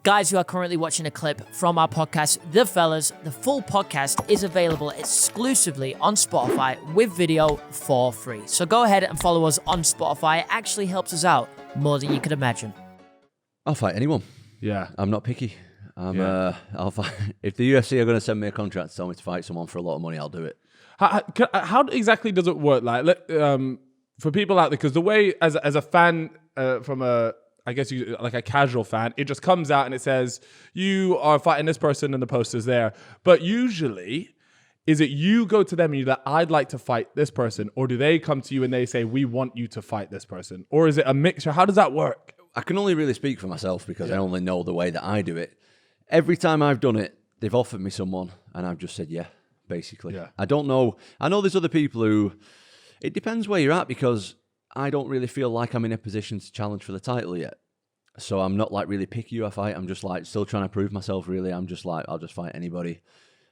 Guys, you are currently watching a clip from our podcast, The Fellas. The full podcast is available exclusively on Spotify with video for free. So go ahead and follow us on Spotify. It actually helps us out more than you could imagine. I'll fight anyone. Yeah. I'm not picky. I'll fight. If the UFC are going to send me a contract to tell me to fight someone for a lot of money, I'll do it. How exactly does it work? Like, for people out there, because the way as a fan from a, I guess you like a casual fan, it just comes out and it says you are fighting this person and the poster's there. But usually, is it you go to them and you're like, I'd like to fight this person, or do they come to you and they say we want you to fight this person, or is it a mixture? How does that work? I can only really speak for myself because I only know the way that I do it. Every time I've done it, they've offered me someone and I've just said yeah, basically. Yeah. I don't know. I know there's other people who, it depends where you're at because I don't really feel like I'm in a position to challenge for the title yet. So I'm not like really picky who I fight. I'm just like still trying to prove myself really. I'm just like, I'll just fight anybody.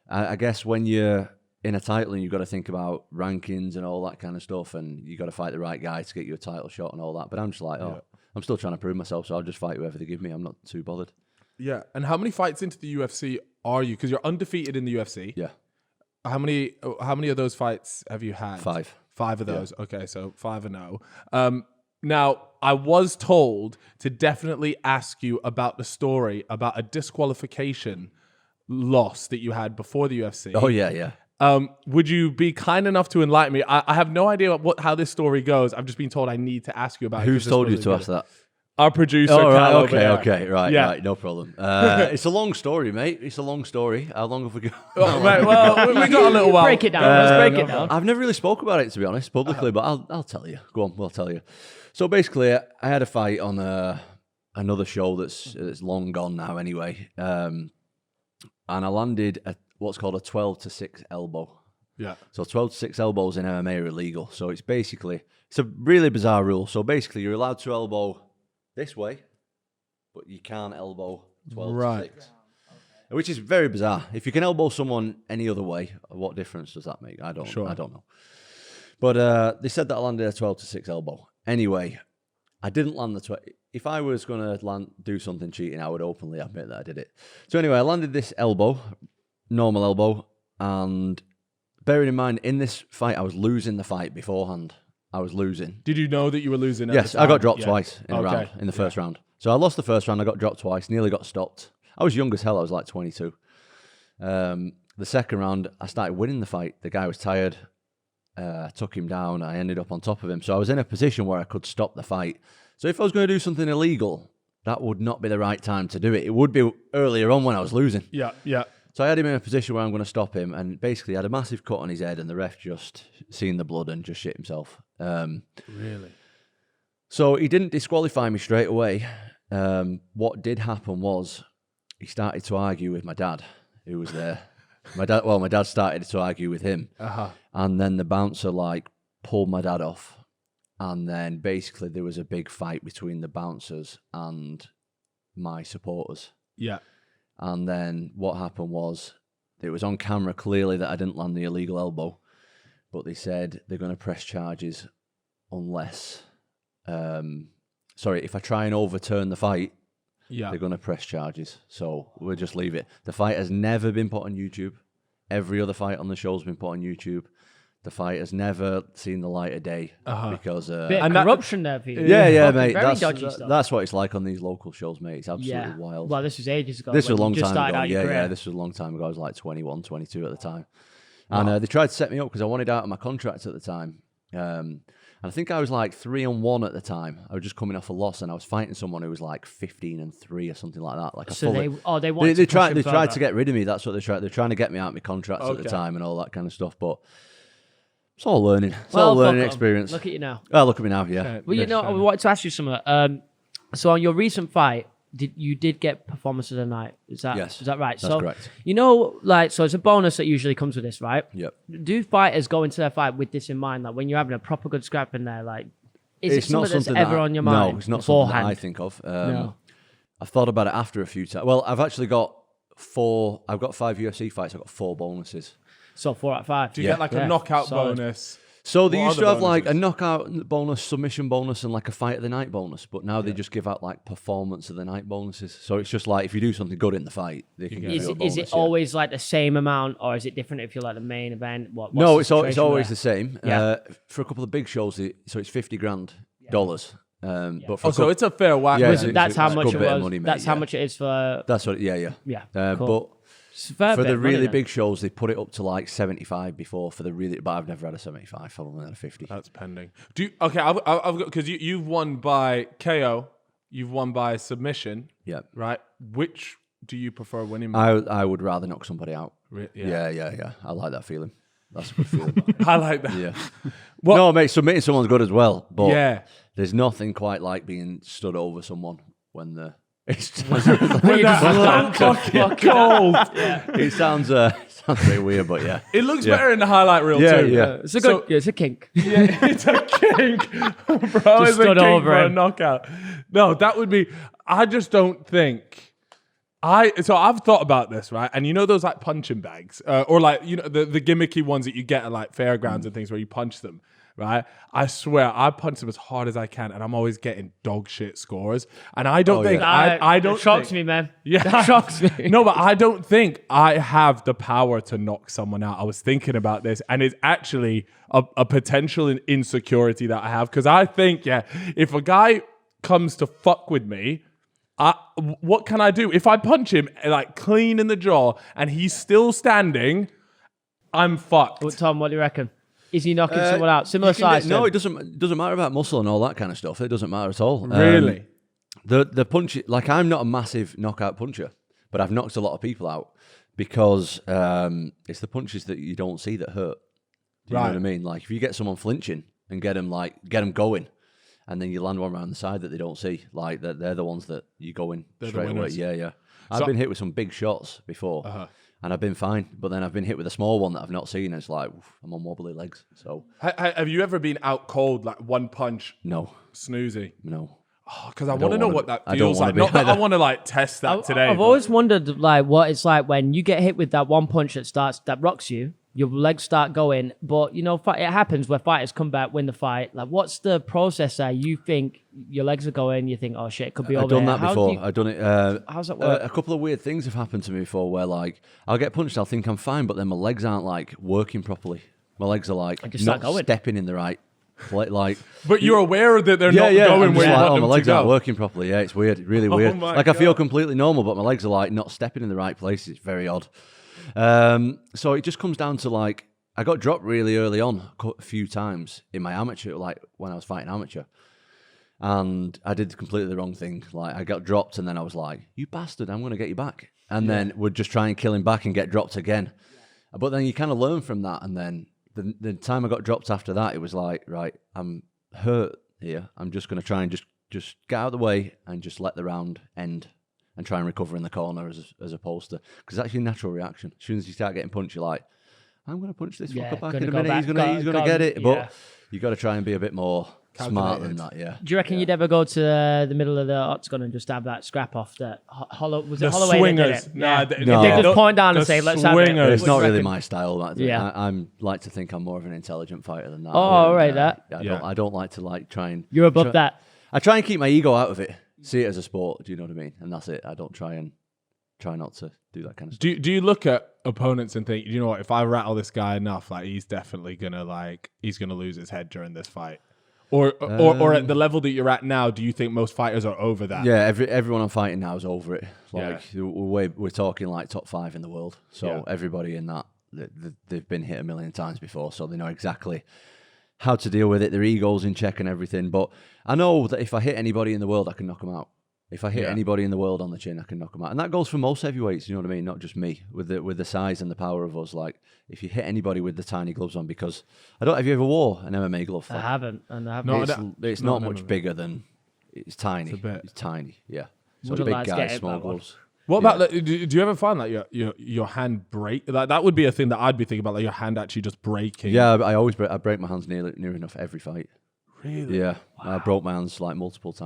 I guess when you're in a title and you've got to think about rankings and all that kind of stuff and you got to fight the right guy to get you a title shot and all that. But I'm just like, I'm still trying to prove myself. SoLl just fight whoever they give me. I'm not too bothered. Yeah. And how many fights into the UFC are you? Because you're undefeated in the UFC. Yeah. How many of those fights have you had? 5. 5 of those. Yeah. Okay, so 5-0. Now, I was told to definitely ask you about the story about a disqualification loss that you had before the UFC. Oh, yeah. Would you be kind enough to enlighten me? I have no idea how this story goes. I've just been told I need to ask you about it. Who's told you to ask that? Our producer. Oh, right, Cal right, no problem. It's a long story, mate. It's a long story. How long have we got? Well, we got a little while. Break it down. Let's break it down. I've never really spoke about it, to be honest, publicly, but I'll tell you. Go on, we'll tell you. So basically, I had a fight on another show that's long gone now anyway, and I landed what's called a 12-6 elbow. Yeah. So 12-6 elbows in MMA are illegal. So it's a really bizarre rule. So basically, you're allowed to elbow this way, but you can't elbow 12-6. Which is very bizarre. If you can elbow someone any other way, what difference does that make? I don't know. But they said that I landed a 12-6 elbow. Anyway, I didn't land the 12. If I was going to do something cheating, I would openly admit that I did it. So anyway, I landed this elbow, normal elbow, and bearing in mind, in this fight, I was losing the fight beforehand. I was losing. Did you know that you were losing? Yes, I got dropped twice in a round, in the first round. So I lost the first round, I got dropped twice, nearly got stopped. I was young as hell, I was like 22. The second round, I started winning the fight. The guy was tired. I took him down. I ended up on top of him. So I was in a position where I could stop the fight. So if I was going to do something illegal, that would not be the right time to do it. It would be earlier on when I was losing. Yeah. So I had him in a position where I'm going to stop him, and basically had a massive cut on his head, and the ref just seen the blood and just shit himself. Really? So he didn't disqualify me straight away. What did happen was he started to argue with my dad, who was there. My dad started to argue with him, and then the bouncer pulled my dad off, and then basically there was a big fight between the bouncers and my supporters. Yeah. And then what happened was, it was on camera clearly that I didn't land the illegal elbow, but they said they're going to press charges unless, if I try and overturn the fight, they're going to press charges. So we'll just leave it. The fight has never been put on YouTube. Every other fight on the show has been put on YouTube. The fight has never seen the light of day because bit of corruption there, Peter. Yeah, mate. Very dodgy stuff. That's what it's like on these local shows, mate. It's absolutely wild. Well, this was ages ago. This was a long time ago. Yeah. This was a long time ago. I was like 21, 22 at the time. And they tried to set me up because I wanted out of my contract at the time. And I think I was like 3-1 at the time. I was just coming off a loss, and I was fighting someone who was like 15-3 or something like that. They tried to get rid of me. That's what they tried. They're trying to get me out of my contracts at the time and all that kind of stuff. But it's all learning. It's all learning experience. Look at you now. Oh, look at me now. Yeah. Okay. Well, I wanted to ask you something. So on your recent fight, you did get performance of the night? Is that right? That's correct. So it's a bonus that usually comes with this, right? Yep. Do fighters go into their fight with this in mind? Like when you're having a proper good scrap in there, it's something that's ever on your mind? No, it's not beforehand? something that I think of. I've thought about it after a few times. Well, I've actually got 5 UFC fights. I've got 4 bonuses. So 4 out of 5. Do you get a knockout bonus? So they What used to other have like a bonuses? knockout bonus, submission bonus, and like a fight of the night bonus. But now they just give out like performance of the night bonuses. So it's just like if you do something good in the fight, they can give you a bonus. Is it always like the same amount, or is it different if you're like the main event? No, it's always the same. Yeah. For a couple of big shows, so it's $50,000. But for So it's a fair whack. Yeah, then. That's how it's a much good it bit of was. money, mate, That's how yeah. much it is for. That's what. Yeah. Yeah. Cool. But It's a fair for bit the of money really then. big shows, they put it up to like 75 before. For the really, but I've never had a 75. I've only had a 50. That's pending. I've got because you've won by KO, you've won by submission. Yeah. Right. Which do you prefer winning by? I would rather knock somebody out. Yeah. I like that feeling. That's a good feeling. I like that. Yeah. What- No, mate, submitting someone's good as well. But Yeah. there's nothing quite like being stood over someone when the. It's When you're just fucking Cold. it sounds very weird, but yeah. It looks better in the highlight reel too. Yeah. It's a good. It's a kink. Yeah, it's a kink, bro. It's a stood kink over for a him. knockout. No, that would be. I just don't think. So I've thought about this, right? And you know those like punching bags, or like the gimmicky ones that you get at like fairgrounds and things where you punch them, right? I swear I punch them as hard as I can, and I'm always getting dog shit scores. And I don't think I don't. It shocks think- me, man. Yeah, That shocks me. No, but I don't think I have the power to knock someone out. I was thinking about this, and it's actually a potential insecurity that I have because I think, if a guy comes to fuck with me, what can I do? If I punch him like clean in the jaw and he's still standing, I'm fucked. But Tom, what do you reckon? Is he knocking someone out? Similar size? No, it doesn't matter about muscle and all that kind of stuff. It doesn't matter at all. Really? The punch, like I'm not a massive knockout puncher, but I've knocked a lot of people out because it's the punches that you don't see that hurt. Do you know what I mean? Like if you get someone flinching and get them going, and then you land one around the side that they don't see, like they're the ones that you go in straight away. Yeah. I've been hit with some big shots before, and I've been fine. But then I've been hit with a small one that I've not seen. And it's like I'm on wobbly legs. So Have you ever been out cold, like one punch, no, snoozy? no. Because I want to know what that I don't feels wanna like. be Not that I either. want to like test that today. I've but- always wondered like what it's like when you get hit with that one punch that rocks you. Your legs start going, but it happens where fighters come back, win the fight. Like, what's the process there? You think your legs are going, you think, oh shit, it could be over I've done here. that before. I've done it. How's that work? A couple of weird things have happened to me before where like I'll get punched, I'll think I'm fine, but then my legs aren't like working properly. My legs are like just not start going. stepping in the right like But you're aware that they're not I'm going just where you like, want oh, them my to legs aren't go. working properly. Yeah, it's weird, really weird. my Like I feel God. completely normal, but my legs are like not stepping in the right place. It's very odd. So it just comes down to like I got dropped really early on a few times in my amateur, like when I was fighting amateur. And I did completely the wrong thing. Like I got dropped and then I was like, you bastard, I'm going to get you back. And then would just try and kill him back and get dropped again. But then you kind of learn from that. And then the time I got dropped after that, it was like, right, I'm hurt here. I'm just going to try and just get out of the way and just let the round end and try and recover in the corner as opposed to, because that's your natural reaction. As soon as you start getting punched, you're like, I'm going to punch this fucker back in a minute. He's going to get it. But you got to try and be a bit more smart than that, yeah. Do you reckon you'd ever go to the middle of the octagon and just have that scrap off that Holloway The Holloway swingers. that did it? Nah, They just point down the and say, let's have it. swingers. It's not What do you really reckon? my style. That. Yeah. I'm like to think I'm more of an intelligent fighter than that. Oh, all right, that. I don't like to like try and... You're above that. I try and keep my ego out of it. See it as a sport, do you know what I mean? And that's it. I don't try not to do that kind of stuff. Do you look at opponents and think, you know what, if I rattle this guy enough, like he's definitely gonna lose his head during this fight? Or at the level that you're at now, do you think most fighters are over that? Yeah, everyone I'm fighting now is over it. Like we're talking like top 5 in the world. So everybody in that they've been hit a million times before, so they know exactly how to deal with it. Their ego's in check and everything. But I know that if I hit anybody in the world, I can knock them out. If I hit anybody in the world on the chin, I can knock them out. And that goes for most heavyweights, you know what I mean? Not just me, with the size and the power of us. Like, if you hit anybody with the tiny gloves on, because have you ever wore an MMA glove? I haven't. And I haven't. It's not much bigger than, it's tiny. It's a bit. It's tiny, yeah. So Wouldn't big like to get guys, hit small by one. gloves. What about, like, do you ever find that your hand break? Like, that would be a thing that I'd be thinking about, like your hand actually just breaking. Yeah, I always break my hands near enough every fight. Really? Yeah, I broke my hands like multiple times.